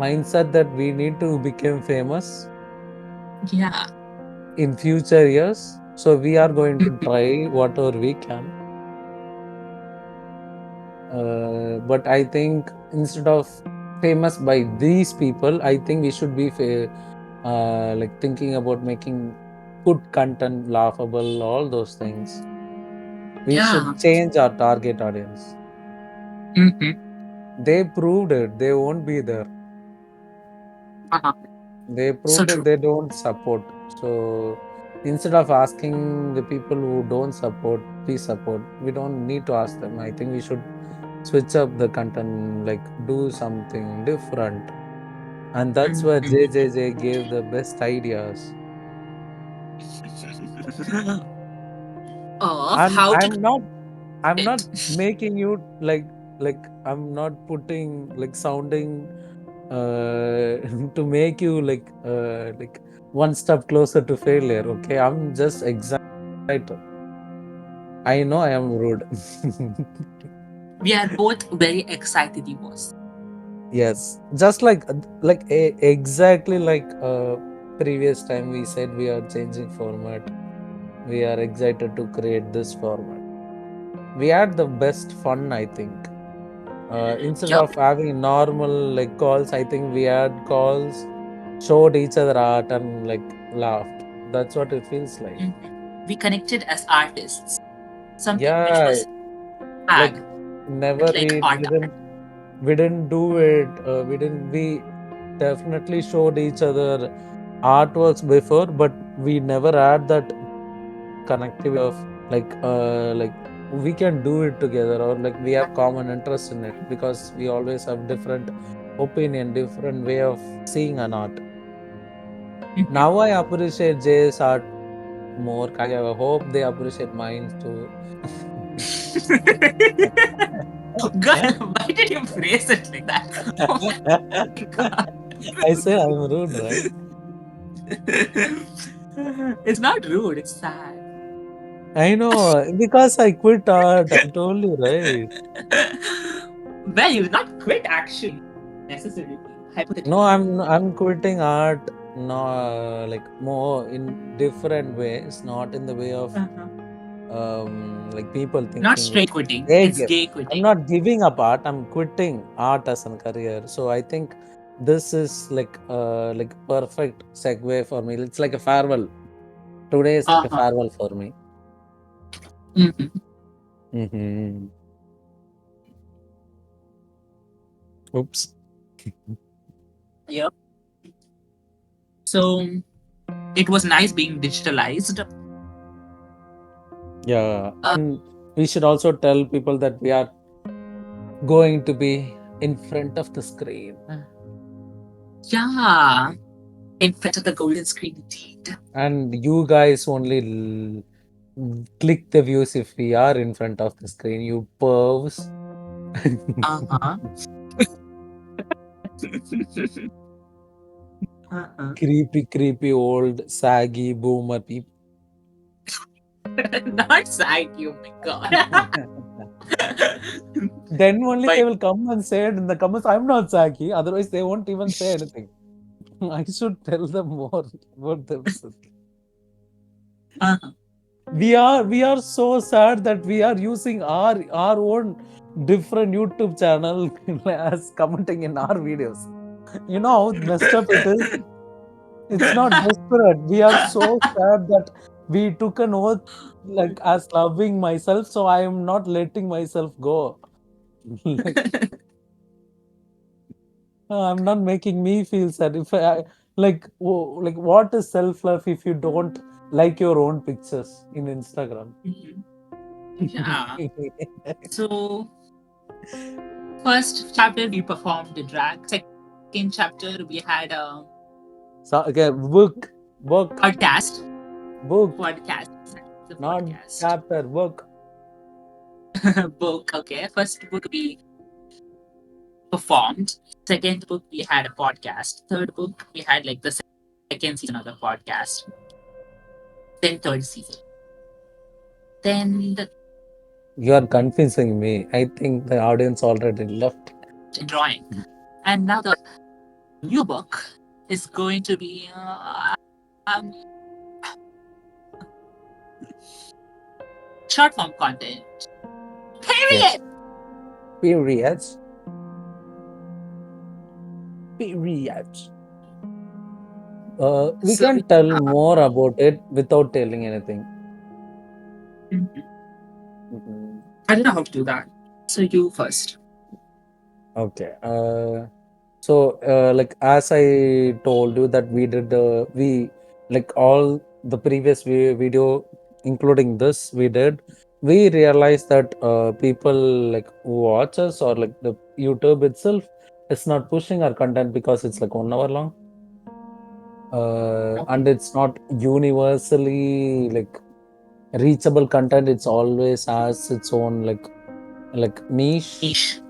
mindset that we need to become famous
Yeah.
in future years. So we are going to
Mhm.
try whatever we can. But I think instead of famous by these people, I think we should be like thinking about making good content, laughable, all those things. We
Yeah.
should change our target audience.
Hmm.
They proved it. They won't be there.
Uh-huh.
They
So
proved it.
true.
They don't support. So instead of asking the people who don't support, please support. We don't need to ask them. I think we should switch up the content, like do something different. And that's where
Mhm.
JJJ gave the best ideas.
Of
I'm
how to do
I'm not I'm not
it.
making you like I'm not putting like sounding to make you like one step closer to failure. Okay, I'm just excited. I know I am rude.
We are both very excited, you was.
Yes, just exactly like previous time we said we are changing format. We are excited to create this format. We had the best fun, I think. Instead
Yup.
of having normal like calls, I think we had calls, showed each other art and like laughed. That's what it feels like.
Mhm. We connected as artists, something which
Yeah,
was
like
fag,
never
but like art.
we didn't do it. We definitely showed each other artworks before, but we never had that connectivity of like we can do it together, or like we have common interest in it because we always have different opinion, different way of seeing an art. Now I appreciate Jay's art more. I hope they appreciate mine too.
God, why did you phrase it like that? Oh my God.
I say I'm rude, right?
It's not rude, it's sad.
I know because I quit art. I told you, right?
Well, you did not quit actually, necessarily,
No,
hypothetically.
I'm quitting art. No, like more in different ways, not in the way of
Uh-huh.
like people
Not
thinking like
straight quitting,
they
it's
give.
gay
I'm
quitting.
not giving up art. I'm quitting art as a career. So I think this is like perfect segue for me. It's like a farewell. Today is like a
Uh-huh.
farewell for me.
Mm-hmm.
Hmm. Oops.
Yep. So it was nice being digitalized.
Yeah, and we should also tell people that we are going to be in front of the screen.
Yeah, in front of the golden screen indeed.
And you guys only click the views if we are in front of the screen, you pervs.
Uh-huh. Uh-huh.
Creepy old saggy boomer people.
Not sad, you, my God.
Then only
But
they will come and say it in the comments, I'm not saggy. Otherwise, they won't even say anything. I should tell them more about themselves.
uh-huh.
We are so sad that we are using our own different YouTube channel as commenting in our videos. You know how messed up it is. It's not desperate. We are so sad that we took an oath like as loving myself, so I am not letting myself go. Like I'm not making me feel sad. If I like what is self love if you don't like your own pictures in Instagram?
Mhm. Yeah. So first chapter we performed the drag. Second chapter we had a
So okay, book,
podcast.
book,
Podcast. The
not
podcast.
chapter, book.
Book. Okay. First book we performed. Second book we had a podcast. Third book we had like the second season of the podcast. Then third season. Then the
You are confusing me. I think the audience already left.
drawing. And now the new book is going to be short form content.
Yes.
Period.
Periods. Periods. We
So
can tell more about it without telling anything.
mhm.
Mhm.
I don't know how to do that. So you first.
Okay. So, like as I told you that we like all the previous video, including this, we realized that people like who watch us or like the YouTube itself, it's not pushing our content because it's like 1 hour long,
Okay.
and it's not universally like reachable content. It's always has its own like niche.
Niche.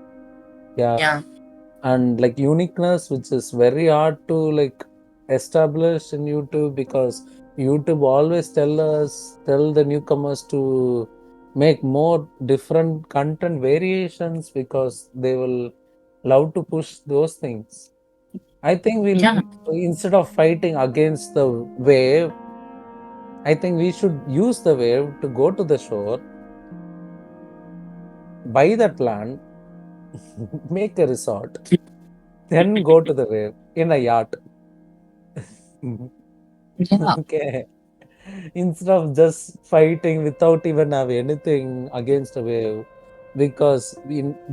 Yeah,
Yeah.
and like uniqueness, which is very hard to like establish in YouTube because YouTube always tell the newcomers to make more different content variations because they will love to push those things. I think we'll
Yeah,
instead of fighting against the wave, I think we should use the wave to go to the shore, buy that land, make a resort, then go to the wave in a yacht.
yeah,
Okay. Instead of just fighting without even have anything against a wave, because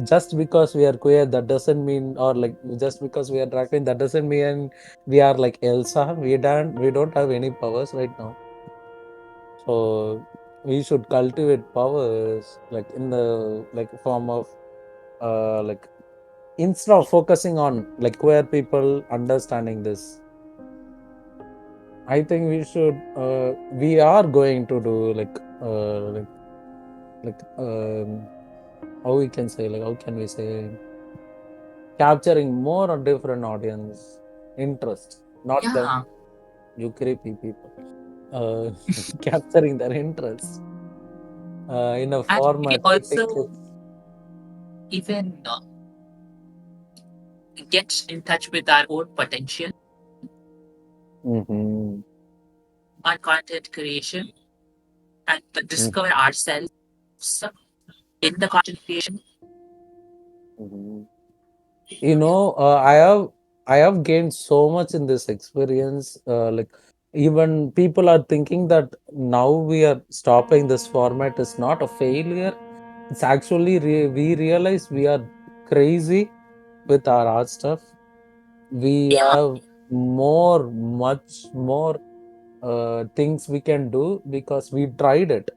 just because we are queer, that doesn't mean, or like just because we are drag queen, that doesn't mean we are like Elsa. We don't have any powers right now. So we should cultivate powers like in the like form of like instead of focusing on like queer people understanding this, I think we are going to do like how we can say, like how can we say, capturing more or different audience interest, not them,
yeah.
you creepy people. Uh, capturing their interest in a
And we
format I think
also
it's
even get in touch with our own potential
Mhm,
on content creation and
mhm,
discover ourselves in the content creation.
mhm. You know, I have gained so much in this experience. Like even people are thinking that now we are stopping this format is not a failure. It's actually we realize we are crazy with our art stuff. We
Yeah,
have much more things we can do because we tried it.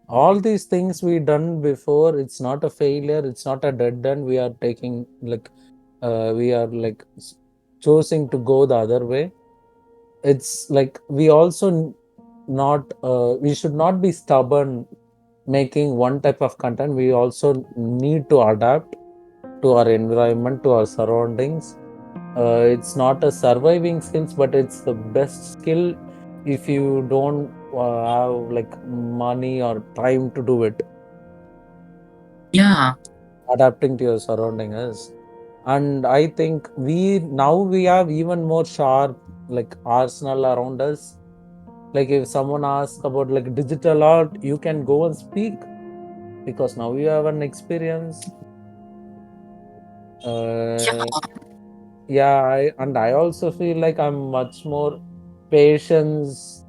All these things we done before, it's not a failure, it's not a dead end. We are taking like we are like choosing to go the other way. It's like we also not we should not be stubborn making one type of content. We also need to adapt to our environment, to our surroundings. It's not a surviving skills, but it's the best skill if you don't have like money or time to do it.
yeah,
Adapting to your surrounding is. And I think we have even more sharp like arsenal around us. Like if someone asks about like digital art, you can go and speak because now you have an experience.
yeah,
Uh, yeah, and I also feel like I'm much more patience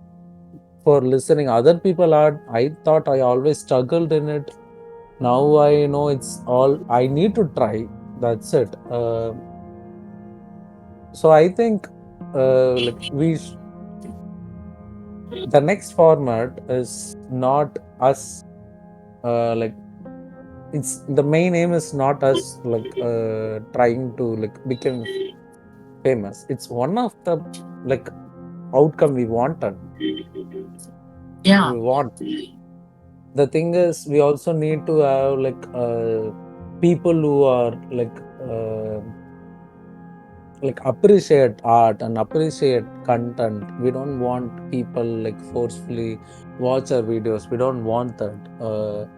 for listening other people art. I thought I always struggled in it. Now I know it's all I need to try. That's it. So I think like the next format is not us like it's the main aim is not us like trying to like become famous. It's one of the like outcome
yeah.
we want. The thing is we also need to have people who are like appreciate art and appreciate content. We don't want people like forcefully watch our videos. We don't want that.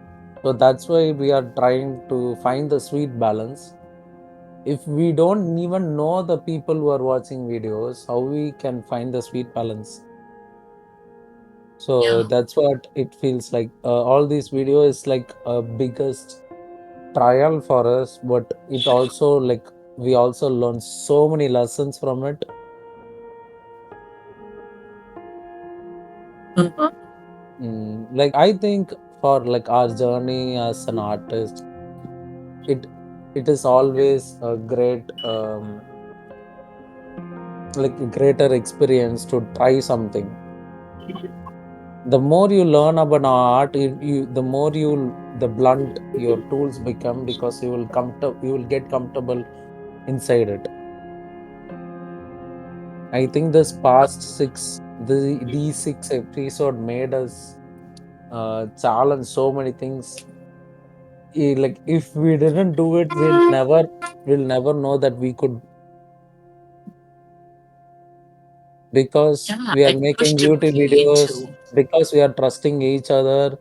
So that's why we are trying to find the sweet balance. If we don't even know the people who are watching videos, how we can find the sweet balance? So
Yeah.
that's what it feels like. All these videos like a biggest trial for us, but it also like we also learn so many lessons from it.
Mhm.
Like I think for like our journey as an artist, it it is always a great like a greater experience to try something. The more you learn about art, the more the blunt your tools become because you will get comfortable inside it. I think this past these 6 episode made us challenge so many things. Like if we didn't do it, we'll never know that we could because
Yeah,
we are
it
making
pushed
YouTube
me
videos
to.
because we are trusting each other.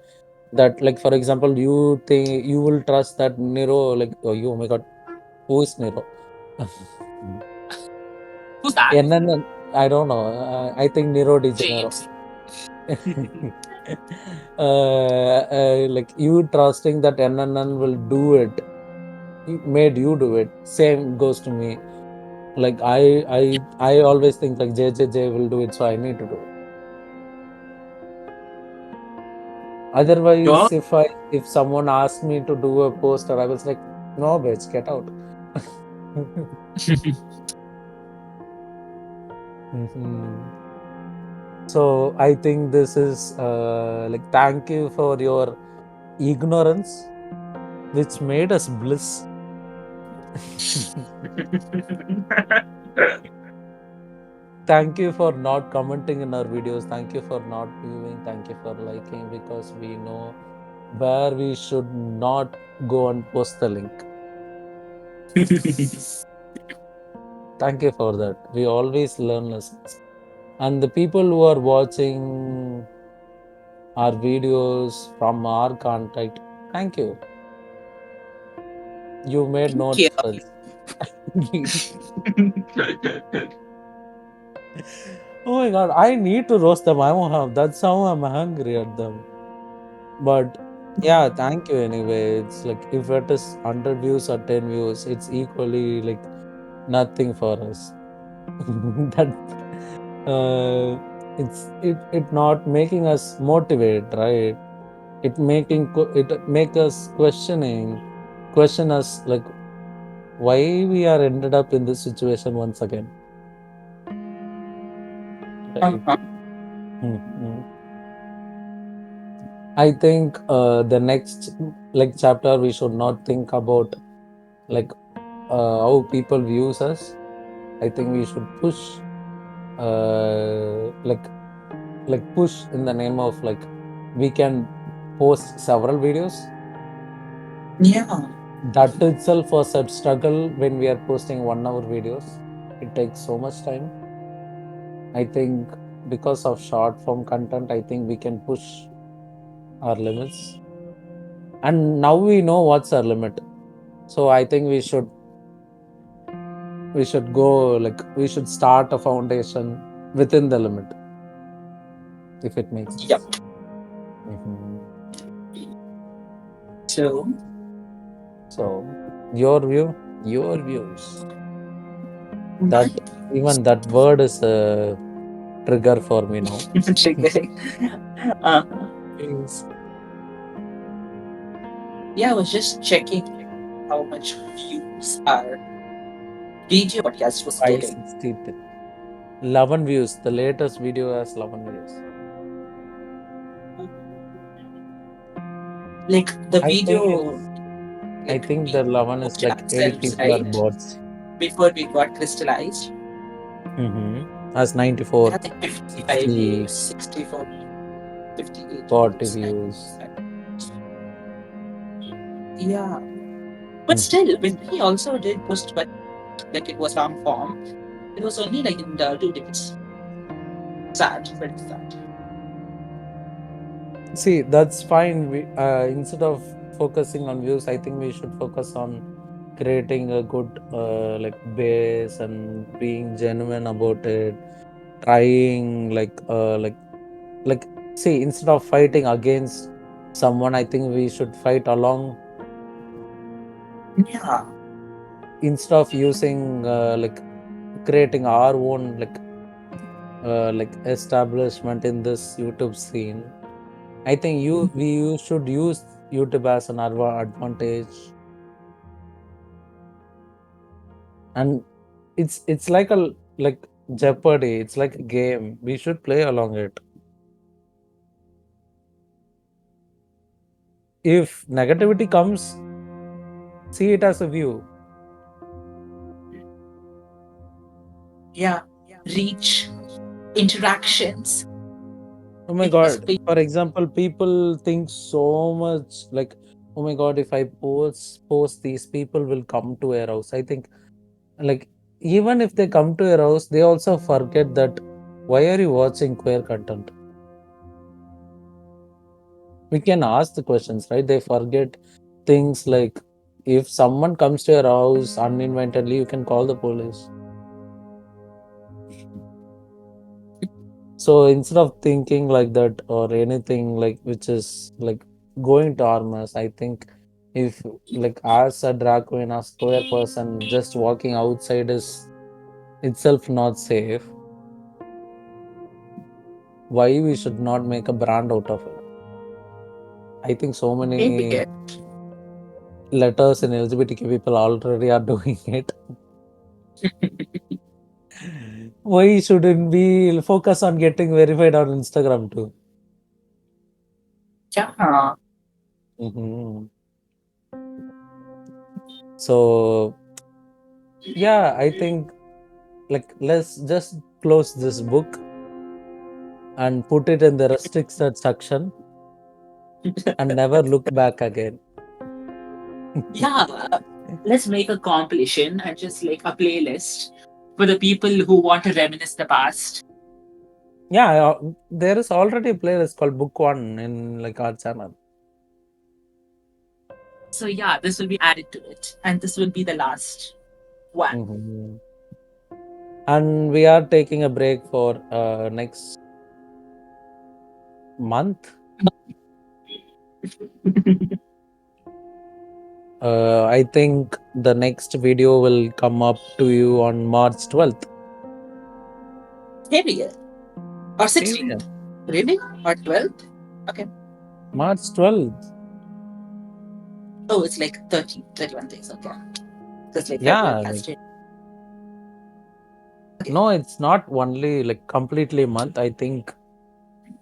That like for example, you think you will trust that Nero like oh, you oh my god. Who is Nero?
Who's that?
NNN, I don't know. I think Nero de Janeiro.
James.
Like you trusting that NNN will do it, it made you do it. Same goes to me. Like I always think like JJJ will do it, so I need to do it.
Dog.
Otherwise, if someone asked me to do a poster, I was like, no, bitch, get out. Mhm. So I think this is like thank you for your ignorance, which made us bliss. Thank you for not commenting in our videos. Thank you for not viewing. Thank you for liking because we know where we should not go and post the link. Thank you for that. We always learn lessons. And the people who are watching our videos from our contact, thank you. You made no
Thank you.
difference. Oh my god, I need to roast them. That's how I'm hungry at them. But yeah, thank you anyway. It's like if it is 100 views or 10 views, it's equally like nothing for us. that it not making us motivate, right? It make us question us like why we are ended up in this situation once again, right?
Uh-huh.
Mhm. I think the next like chapter we should not think about like how people views us. I think we should push uh, like push in the name of like we can post several videos.
Yeah.
That itself was a struggle when we are posting 1 hour videos. It takes so much time. I think because of short form content, I think we can push our limits. And now we know what's our limit. So I think we should go like we should start a foundation within the limit, if it makes
Yep.
sense. Mhm.
So,
So your your views.
my
That even that word is a trigger for me now.
triggering. Uh,
Yes.
yeah, I was just checking how much views our video podcast was getting.
563. 11 views. The latest video has 11 views.
Like the
I think it's
video,
I
like
think
we
the 11 is
posted
like 80
ourselves,
people are
right?
bots.
Before we got crystallized.
As
It
94,
had like 55 views,
60,
64, 58
40
views. And
views.
yeah. But
Mhm.
still, when we also did post, but like it was long form, it was only like in the 2 digits. Sad, very sad.
See, that's fine. Instead of focusing on views, I think we should focus on creating a good like base and being genuine about it. Trying like see, instead of fighting against someone, I think we should fight along.
Yeah.
Instead of using creating our own like establishment in this YouTube scene. I think you should use YouTube as an advantage, and it's like a like Jeopardy. It's like a game. We should play along it. If negativity comes, see it as a view.
Yeah. Reach, interactions,
Oh my
because
god. For example, people think so much like, oh my god, if I post these, people will come to our house. I think like even if they come to your house, they also forget that why are you watching queer content? We can ask the questions, right? They forget things like If someone comes to your house uninvitedly, you can call the police. So instead of thinking like that or anything like which is like going to harm us, I think if like as a drag queen, a square person, just walking outside is itself not safe, why we should not make a brand out of it? I think so
Maybe
many
it.
letters and LGBTQ people already are doing it. Why shouldn't we focus on getting verified on Instagram too?
Yeah.
Mhm. So yeah, I think like let's just close this book and put it in the restricted section and never look back again.
Yeah. Let's make a compilation and just like a playlist for the people who want to reminisce the past.
Yeah, there is already a playlist called Book One in like our channel.
So yeah, this will be added to it. And this will be the last one.
Mhm. And we are taking a break for next month. I think the next video will come up to you on March 12th.
Maybe or
Same here.
16th. Really? Or 12th? Okay.
March 12th.
Oh, it's like 30, 31 days. Okay. Just like February
Yeah,
has
like
changed. Okay.
no, it's not only like completely month. I think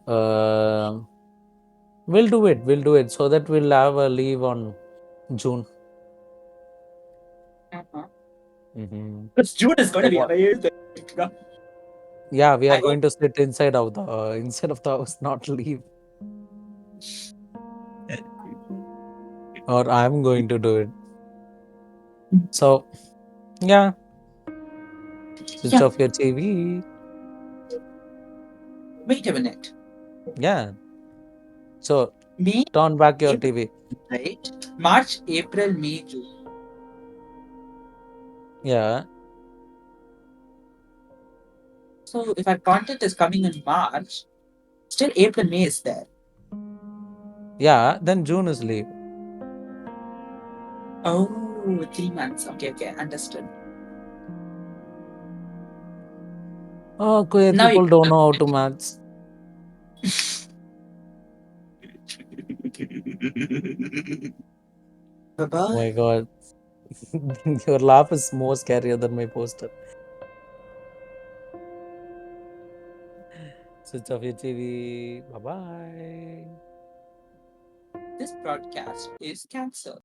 uh, we'll do it. We'll do it so that we'll have a leave on June.
Uh-huh.
Mhm.
Because June is going to
Like
be
what?
amazing.
Yeah, we are
I hope.
going to sit inside of the inside of the house, not leave. Or I'm going to do it. So yeah, switch
Yeah.
off your TV.
Wait a minute.
Yeah. So
May,
turn back your
April,
TV.
right? March, April, May, June.
Yeah.
So if our content is coming in March, still April, May is there.
Yeah. Then June is leave.
Oh, 3 months. Okay, okay, understood.
Oh, queer
Now you
people don't know how to maths.
bye
Oh
bye.
my god. Your laugh is more scarier than my poster. Switch off your TV. Bye bye.
This broadcast is cancelled.